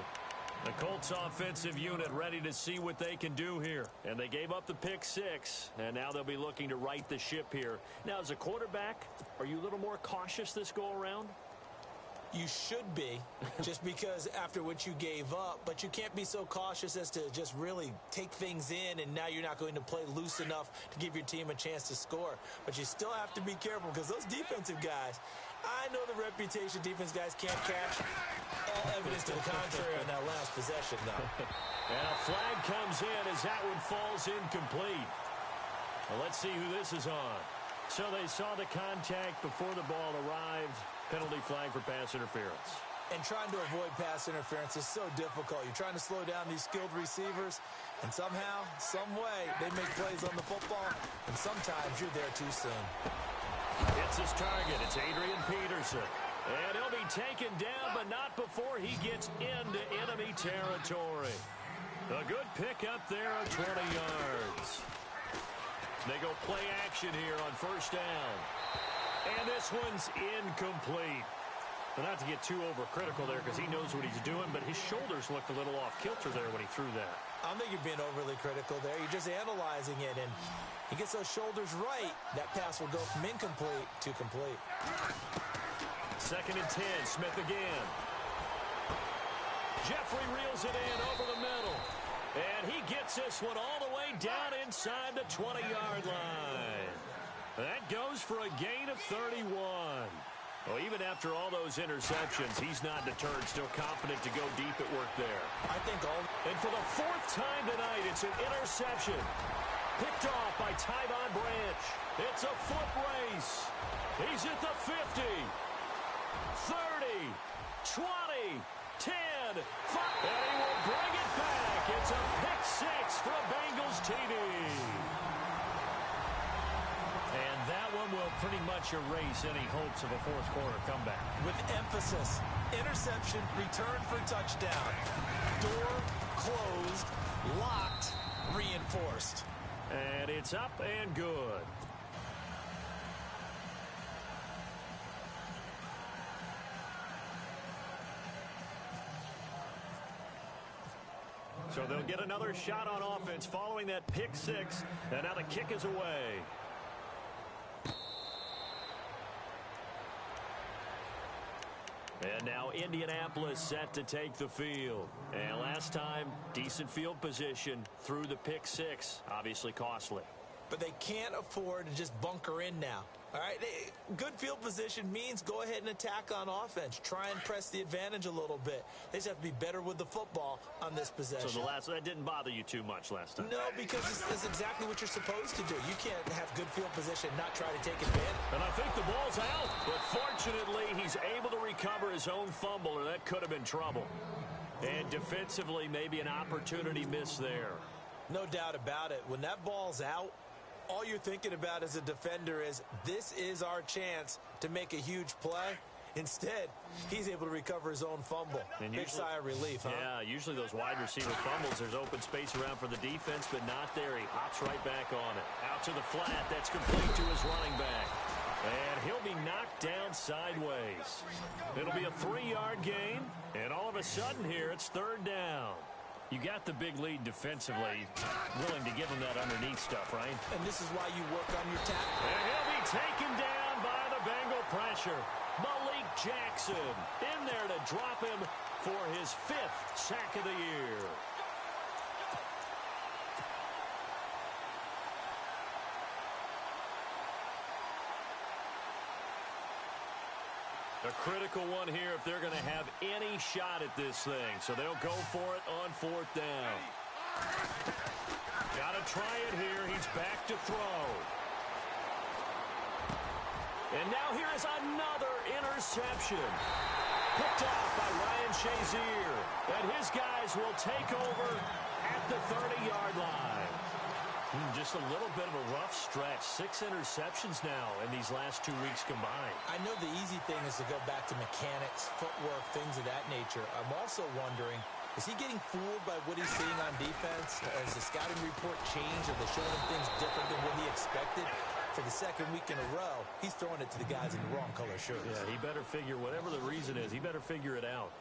Speaker 2: The Colts offensive unit ready to see what they can do here. And they gave up the pick 6, and now they'll be looking to right the ship here. Now, as a quarterback, are you a little more cautious this go-around?
Speaker 3: You should be, just because after what you gave up, but you can't be so cautious as to just really take things in, and now you're not going to play loose enough to give your team a chance to score. But you still have to be careful, because those defensive guys, I know the reputation defense guys can't catch. All evidence to the contrary on that last possession, though.
Speaker 2: And a flag comes in as that one falls incomplete. Well, let's see who this is on. So they saw the contact before the ball arrived. Penalty flag for pass interference.
Speaker 3: And trying to avoid pass interference is so difficult. You're trying to slow down these skilled receivers, and somehow, some way, they make plays on the football, and sometimes you're there too soon.
Speaker 2: It's his target. It's Adrian Peterson. And he'll be taken down, but not before he gets into enemy territory. A good pick up there of 20 yards. They go play action here on 1st down. And this one's incomplete. Well, not to get too overcritical there because he knows what he's doing, but his shoulders looked a little off kilter there when he threw that.
Speaker 3: I don't think you're being overly critical there. You're just analyzing it, and he gets those shoulders right. That pass will go from incomplete to complete.
Speaker 2: 2nd and 10, Smith again. Jeffrey reels it in over the middle. And he gets this one all the way down inside the 20-yard line. That goes for a gain of 31. Well, even after all those interceptions, he's not deterred, still confident to go deep at work there.
Speaker 3: I think all...
Speaker 2: And for the 4th time tonight, it's an interception. Picked off by Tyvon Branch. It's a foot race. He's at the 50, 30, 20, 10, 5. And he will bring it back. It's a pick 6 for a Bengals TD. And that one will pretty much erase any hopes of a 4th quarter comeback.
Speaker 3: With emphasis, interception, return for touchdown. Door closed, locked, reinforced.
Speaker 2: And it's up and good. So they'll get another shot on offense following that pick 6. And now the kick is away. And now Indianapolis set to take the field. And last time, decent field position through the pick 6. Obviously costly.
Speaker 3: But they can't afford to just bunker in now. All right, good field position means go ahead and attack on offense. Try and press the advantage a little bit. They just have to be better with the football on this possession.
Speaker 2: So that didn't bother you too much last time?
Speaker 3: No, because it's exactly what you're supposed to do. You can't have good field position and not try to take advantage.
Speaker 2: And I think the ball's out. But fortunately, he's able to recover his own fumble, or that could have been trouble. And defensively, maybe an opportunity miss there.
Speaker 3: No doubt about it. When that ball's out, all you're thinking about as a defender is, this is our chance to make a huge play. Instead, he's able to recover his own fumble. And big sigh of relief, huh?
Speaker 2: Yeah, usually those wide receiver fumbles, there's open space around for the defense, but not there. He hops right back on it. Out to the flat. That's complete to his running back. And he'll be knocked down sideways. It'll be a 3-yard gain. And all of a sudden here, it's 3rd down. You got the big lead defensively, willing to give him that underneath stuff, right?
Speaker 3: And this is why you work on your tackle.
Speaker 2: And he'll be taken down by the Bengal pressure. Malik Jackson in there to drop him for his 5th sack of the year. A critical one here if they're going to have any shot at this thing. So they'll go for it on 4th down. Got to try it here. He's back to throw. And now here is another interception. Picked off by Ryan Shazier. And his guys will take over at the 30-yard line. Just a little bit of a rough stretch. 6 interceptions now in these last 2 weeks combined.
Speaker 3: I know the easy thing is to go back to mechanics, footwork, things of that nature. I'm also wondering, is he getting fooled by what he's seeing on defense? Has the scouting report changed? Are they showing him things different than what he expected? For the 2nd week in a row, he's throwing it to the guys in the wrong color shirts.
Speaker 2: Yeah, he better figure, whatever the reason is, he better figure it out.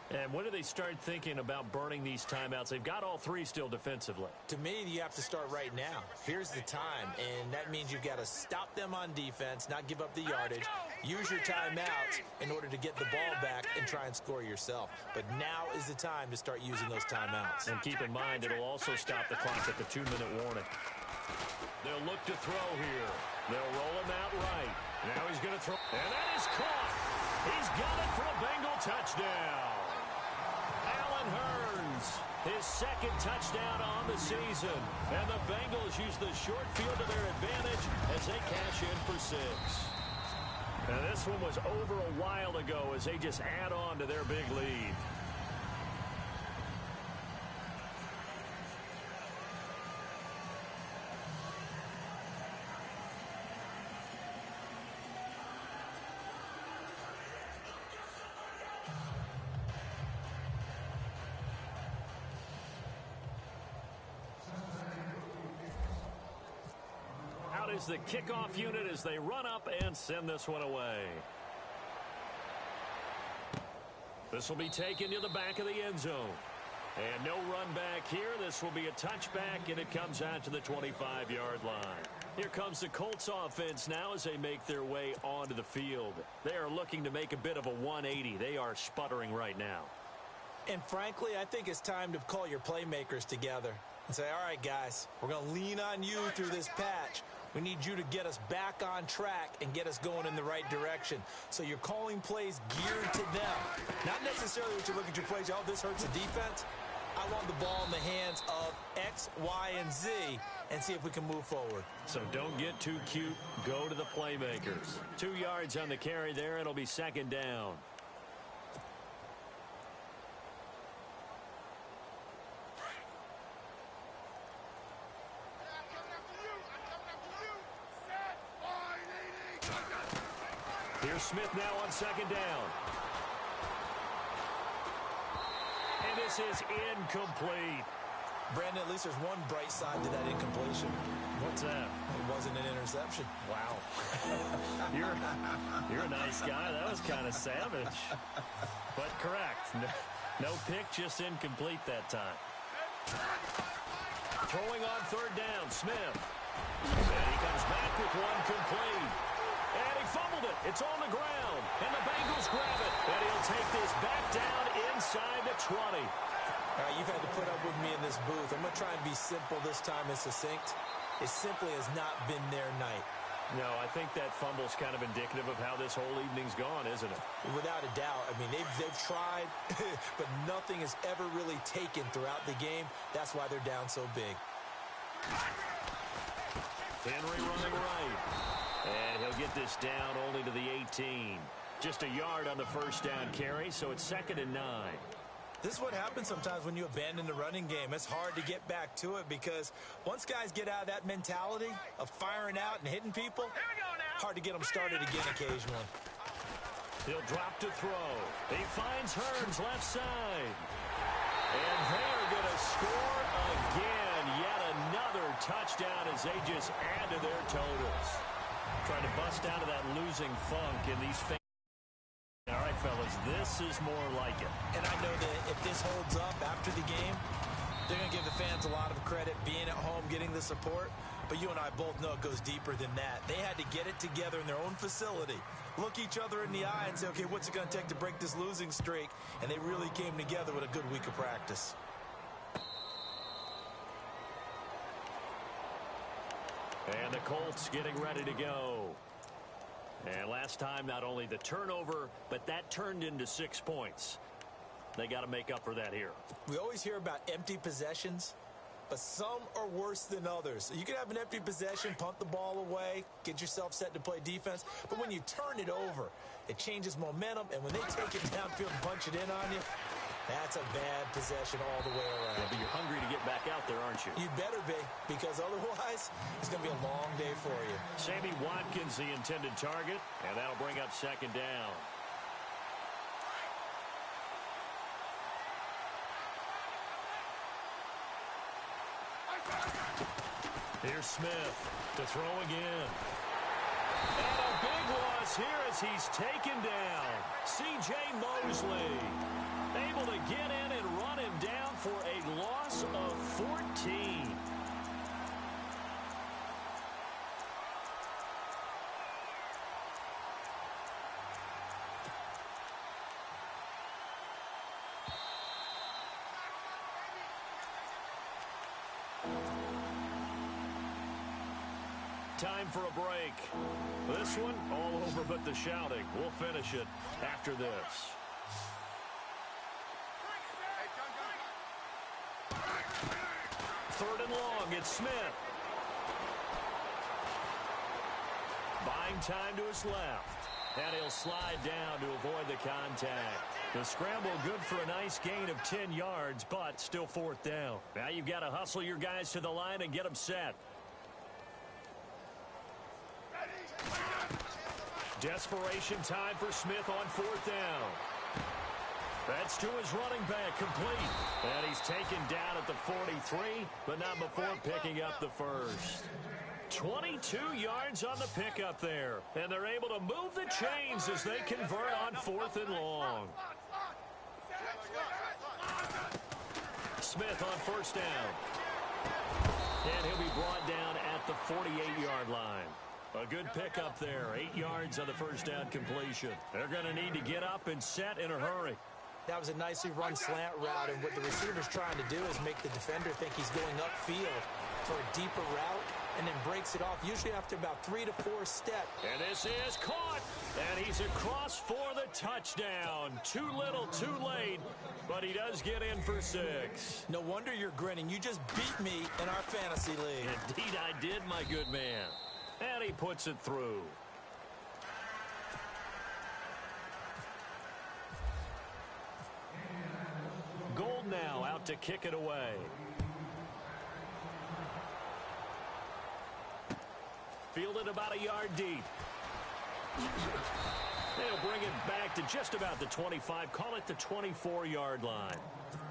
Speaker 2: And when do they start thinking about burning these timeouts? They've got all 3 still defensively.
Speaker 3: To me, you have to start right now. Here's the time, and that means you've got to stop them on defense, not give up the yardage, use your timeouts in order to get the ball back and try and score yourself. But now is the time to start using those timeouts.
Speaker 2: And keep in mind, it'll also stop the clock at the 2-minute warning. They'll look to throw here. They'll roll him out right. Now he's going to throw. And that is caught. He's got it for a Bengal touchdown. Allen Hurns, his 2nd touchdown on the season. And the Bengals use the short field to their advantage as they cash in for 6. And this one was over a while ago as they just add on to their big lead. Is the kickoff unit as they run up and send this one away. This will be taken to the back of the end zone. And no run back here. This will be a touchback, and it comes out to the 25-yard line. Here comes the Colts offense now as they make their way onto the field. They are looking to make a bit of a 180. They are sputtering right now.
Speaker 3: And frankly, I think it's time to call your playmakers together and say, all right, guys, we're going to lean on you through this patch. We need you to get us back on track and get us going in the right direction. So you're calling plays geared to them. Not necessarily what you're looking to plays, oh, this hurts the defense. I want the ball in the hands of X, Y, and Z and see if we can move forward.
Speaker 2: So don't get too cute. Go to the playmakers. 2 yards on the carry there. It'll be second down. Here's Smith now on second down. And this is incomplete.
Speaker 3: Brandon, at least there's one bright side to that incompletion.
Speaker 2: What's that?
Speaker 3: It wasn't an interception.
Speaker 2: Wow. You're a nice guy. That was kind of savage. But correct. No pick, just incomplete that time. Throwing on third down, Smith. And he comes back with one complete. And he fumbled it. It's on the ground. And the Bengals grab it. And he'll take this back down inside the 20.
Speaker 3: All right, you've had to put up with me in this booth. I'm going to try and be simple this time and succinct. It simply has not been their night.
Speaker 2: No, I think that fumble's kind of indicative of how this whole evening's gone, isn't it?
Speaker 3: Without a doubt. I mean, they've tried, but nothing is ever really taken throughout the game. That's why they're down so big.
Speaker 2: Henry running right. And he'll get this down only to the 18. Just a yard on the first down carry, so it's 2nd and 9.
Speaker 3: This is what happens sometimes when you abandon the running game. It's hard to get back to it because once guys get out of that mentality of firing out and hitting people, hard to get them started again occasionally.
Speaker 2: He'll drop to throw. He finds Hearns left side. And they're going to score again. Yet another touchdown as they just add to their totals. Trying to bust out of that losing funk in these fans. All right, fellas, this is more like it.
Speaker 3: And I know that if this holds up after the game, they're going to give the fans a lot of credit being at home, getting the support. But you and I both know it goes deeper than that. They had to get it together in their own facility, look each other in the eye and say, okay, what's it going to take to break this losing streak? And they really came together with a good week of practice.
Speaker 2: And the Colts getting ready to go. And last time, not only the turnover, but that turned into 6 points. They got to make up for that here.
Speaker 3: We always hear about empty possessions, but some are worse than others. You can have an empty possession, punt the ball away, get yourself set to play defense, but when you turn it over, it changes momentum, and when they take it downfield and punch it in on you, that's a bad possession all the way around.
Speaker 2: Yeah, but you're hungry to get back out there, aren't you?
Speaker 3: You better be, because otherwise, it's going to be a long day for you.
Speaker 2: Sammy Watkins, the intended target, and that'll bring up 2nd down. Here's Smith to throw again. And a big loss here as he's taken down. C.J. Mosley able to get in and run him down for a loss of 14. Time for a break. This one all over but the shouting. We'll finish it after this. Third and long, it's Smith. Buying time to his left. And he'll slide down to avoid the contact. The scramble good for a nice gain of 10 yards, but still 4th down. Now you've got to hustle your guys to the line and get them set. Desperation time for Smith on 4th down. That's to his running back, complete. And he's taken down at the 43, but not before picking up the first. 22 yards on the pickup there. And they're able to move the chains as they convert on 4th and long. Smith on first down. And he'll be brought down at the 48-yard line. A good pickup there. 8 yards on the first down completion. They're going to need to get up and set in a hurry.
Speaker 3: That was a nicely run slant route, and what the receiver's trying to do is make the defender think he's going upfield for a deeper route, and then breaks it off, usually after about 3 to 4 steps.
Speaker 2: And this is caught, and he's across for the touchdown. Too little, too late, but he does get in for 6.
Speaker 3: No wonder you're grinning. You just beat me in our fantasy league.
Speaker 2: Indeed I did, my good man. And he puts it through. Gold now out to kick it away. Fielded about a yard deep. They'll bring it back to just about the 25. Call it the 24-yard line.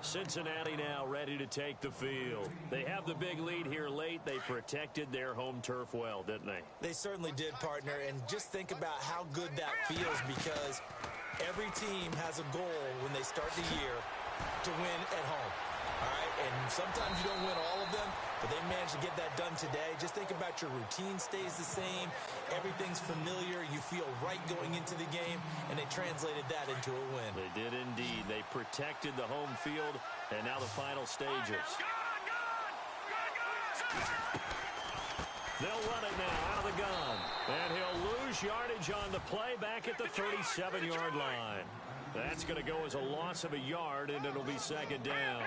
Speaker 2: Cincinnati now ready to take the field. They have the big lead here late. They protected their home turf well, didn't they?
Speaker 3: They certainly did, partner. And just think about how good that feels, because every team has a goal when they start the year to win at home. All right, and sometimes you don't win all of them, but they managed to get that done today. Just think about your routine stays the same. Everything's familiar. You feel right going into the game, and they translated that into a win.
Speaker 2: They did indeed. They protected the home field, and now the final stages. They'll run it now out of the gun, and he'll lose yardage on the play back at the 37-yard line. That's going to go as a loss of a yard, and it'll be second down.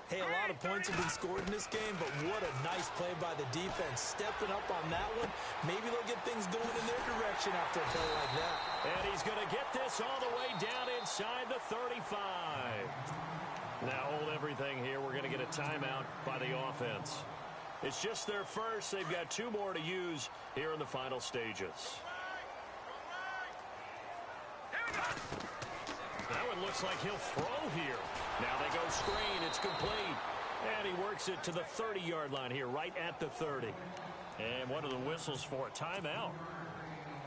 Speaker 3: Hey, a lot of points have been scored in this game, but what a nice play by the defense. Stepping up on that one. Maybe they'll get things going in their direction after a play like that.
Speaker 2: And he's going to get this all the way down inside the 35. Now hold everything here. We're going to get a timeout by the offense. It's just their first. They've got 2 more to use here in the final stages. That one looks like he'll throw here. Now they go screen. It's complete. And he works it to the 30-yard line here, right at the 30. And one of the whistles for a timeout.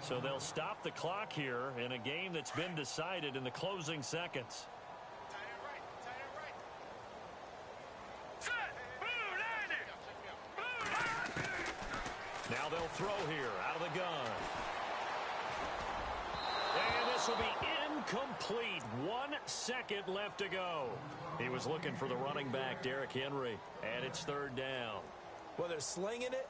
Speaker 2: So they'll stop the clock here in a game that's been decided in the closing seconds. Now they'll throw here out of the gun. And this will be incomplete. 1 second left to go. He was looking for the running back, Derrick Henry, and it's 3rd down.
Speaker 3: Well, they're slinging it,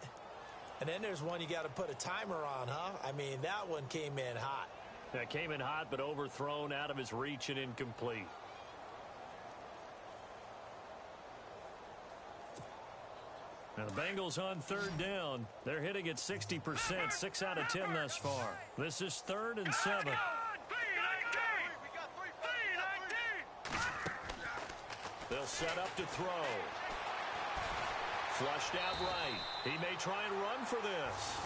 Speaker 3: and then there's one you got to put a timer on, huh? I mean, that one came in hot.
Speaker 2: That came in hot, but overthrown, out of his reach, and incomplete. Now the Bengals on 3rd down. They're hitting at 60%, 6 out of 10 thus far. This is 3rd and 7. They'll set up to throw. Flushed out right. He may try and run for this.